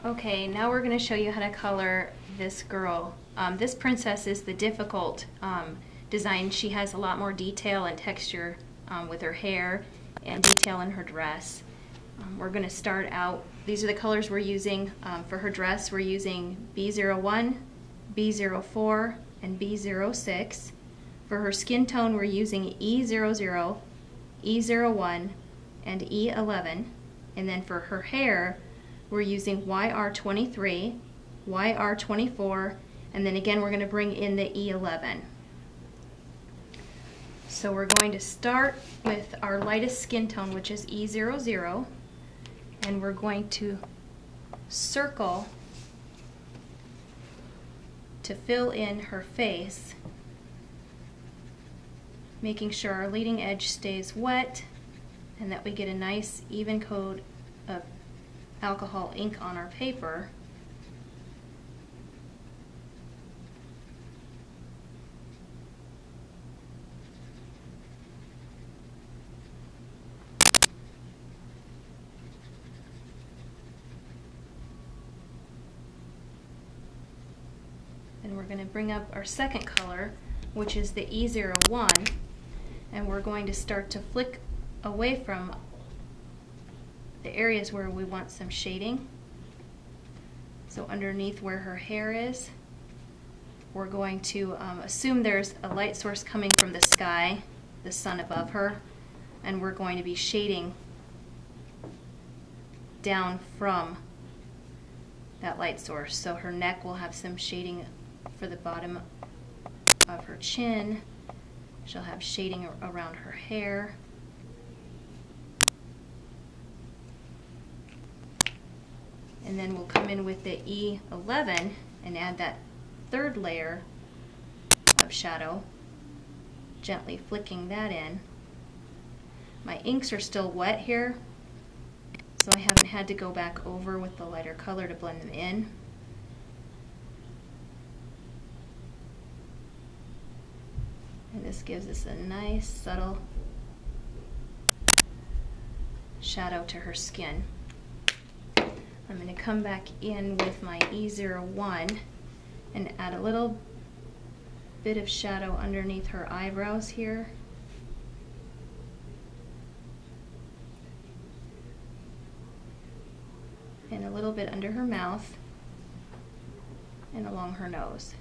Okay, now we're going to show you how to color this girl. This princess is the difficult design. She has a lot more detail and texture with her hair and detail in her dress. We're going to start out, these are the colors we're using for her dress. We're using B01, B04, and B06. For her skin tone, we're using E00, E01, and E11. And then for her hair, we're using YR23, YR24, and then again we're going to bring in the E11. So we're going to start with our lightest skin tone, which is E00, and we're going to circle to fill in her face, making sure our leading edge stays wet and that we get a nice even coat of alcohol ink on our paper. And we're going to bring up our second color, which is the E01, and we're going to start to flick away from the areas where we want some shading. So underneath where her hair is, we're going to assume there's a light source coming from the sky, the sun above her, and we're going to be shading down from that light source. So her neck will have some shading for the bottom of her chin. She'll have shading around her hair. And then we'll come in with the E11 and add that third layer of shadow, gently flicking that in. My inks are still wet here, so I haven't had to go back over with the lighter color to blend them in. And this gives us a nice subtle shadow to her skin. I'm going to come back in with my E01 and add a little bit of shadow underneath her eyebrows here. And a little bit under her mouth and along her nose.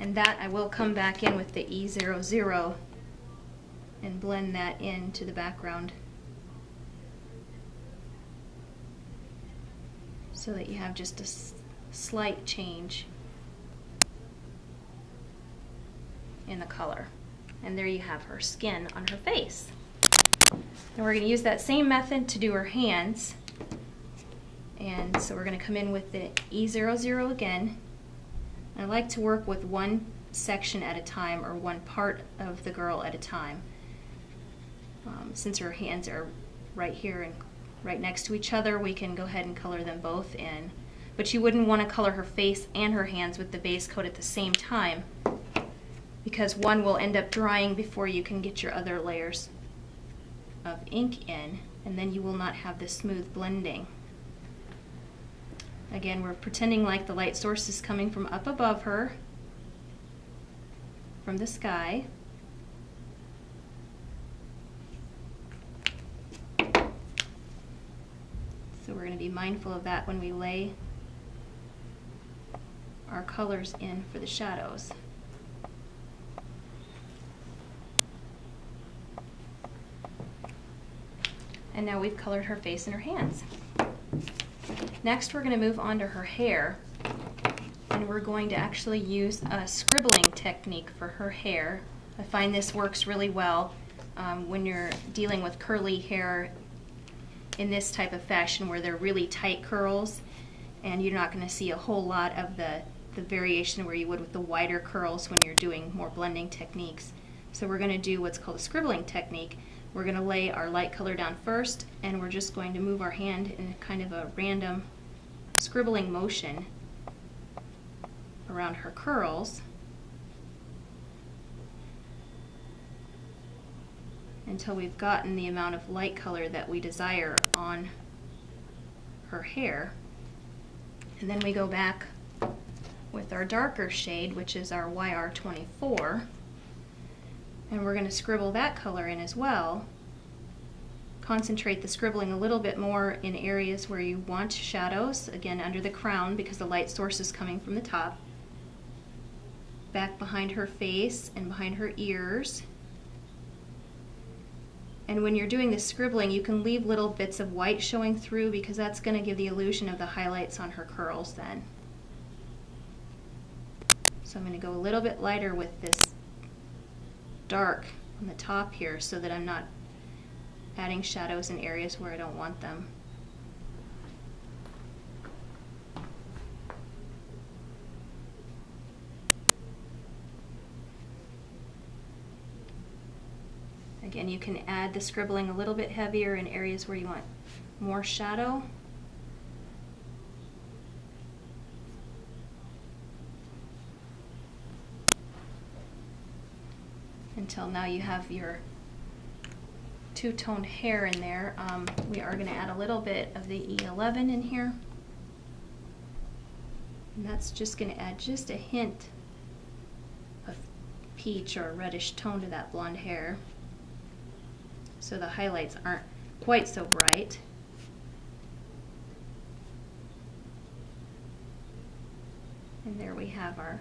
And that I will come back in with the E00 and blend that into the background, so that you have just a slight change in the color. And there you have her skin on her face. And we're going to use that same method to do her hands. And so we're going to come in with the E00 again. I like to work with one section at a time, or one part of the girl at a time. Since her hands are right here and right next to each other, we can go ahead and color them both in. But you wouldn't want to color her face and her hands with the base coat at the same time, because one will end up drying before you can get your other layers of ink in, and then you will not have the smooth blending. Again, we're pretending like the light source is coming from up above her, from the sky. So we're going to be mindful of that when we lay our colors in for the shadows. And now we've colored her face and her hands. Next we're going to move on to her hair, and we're going to actually use a scribbling technique for her hair. I find this works really well when you're dealing with curly hair in this type of fashion, where they're really tight curls, and you're not going to see a whole lot of the variation where you would with the wider curls when you're doing more blending techniques. So we're going to do what's called a scribbling technique. We're going to lay our light color down first, and we're just going to move our hand in kind of a random scribbling motion around her curls until we've gotten the amount of light color that we desire on her hair. And then we go back with our darker shade, which is our YR24, and we're going to scribble that color in as well. Concentrate the scribbling a little bit more in areas where you want shadows, again under the crown because the light source is coming from the top, back behind her face and behind her ears. And when you're doing the scribbling, you can leave little bits of white showing through because that's going to give the illusion of the highlights on her curls then. So I'm going to go a little bit lighter with this dark on the top here so that I'm not adding shadows in areas where I don't want them. Again, you can add the scribbling a little bit heavier in areas where you want more shadow. Until now you have your two-toned hair in there. We are going to add a little bit of the E11 in here. And that's just going to add just a hint of peach or a reddish tone to that blonde hair, so the highlights aren't quite so bright. And there we have our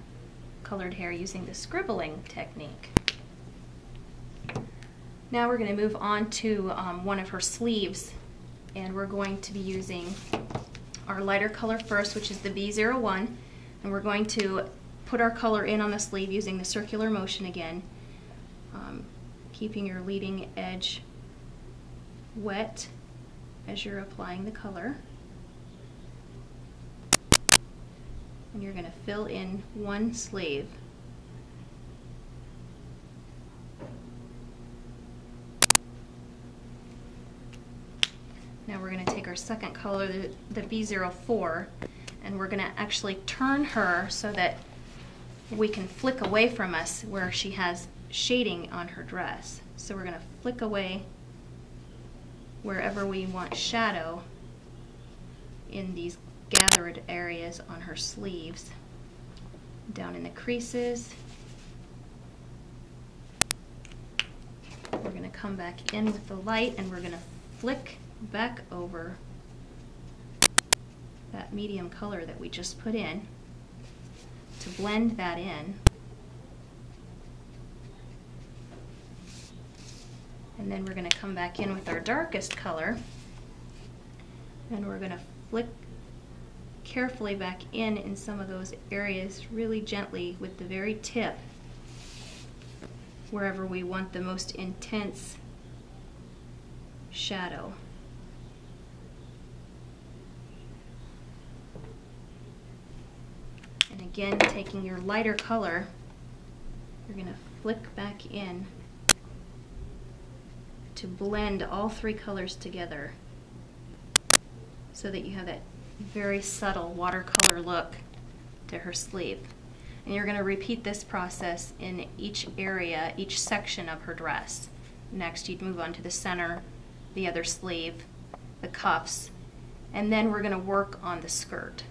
colored hair using the scribbling technique. Now we're going to move on to one of her sleeves, and we're going to be using our lighter color first, which is the B01, and we're going to put our color in on the sleeve using the circular motion again, keeping your leading edge wet as you're applying the color. And you're going to fill in one sleeve. Now we're going to take our second color, the B04, and we're going to actually turn her so that we can flick away from us where she has shading on her dress. So we're going to flick away wherever we want shadow in these gathered areas on her sleeves, down in the creases. We're going to come back in with the light, and we're going to flick back over that medium color that we just put in to blend that in. And then we're going to come back in with our darkest color, and we're going to flick carefully back in some of those areas really gently with the very tip, wherever we want the most intense shadow. And again, taking your lighter color, you're going to flick back in to blend all three colors together so that you have that very subtle watercolor look to her sleeve. And you're going to repeat this process in each area, each section of her dress. Next, you'd move on to the center, the other sleeve, the cuffs, and then we're going to work on the skirt.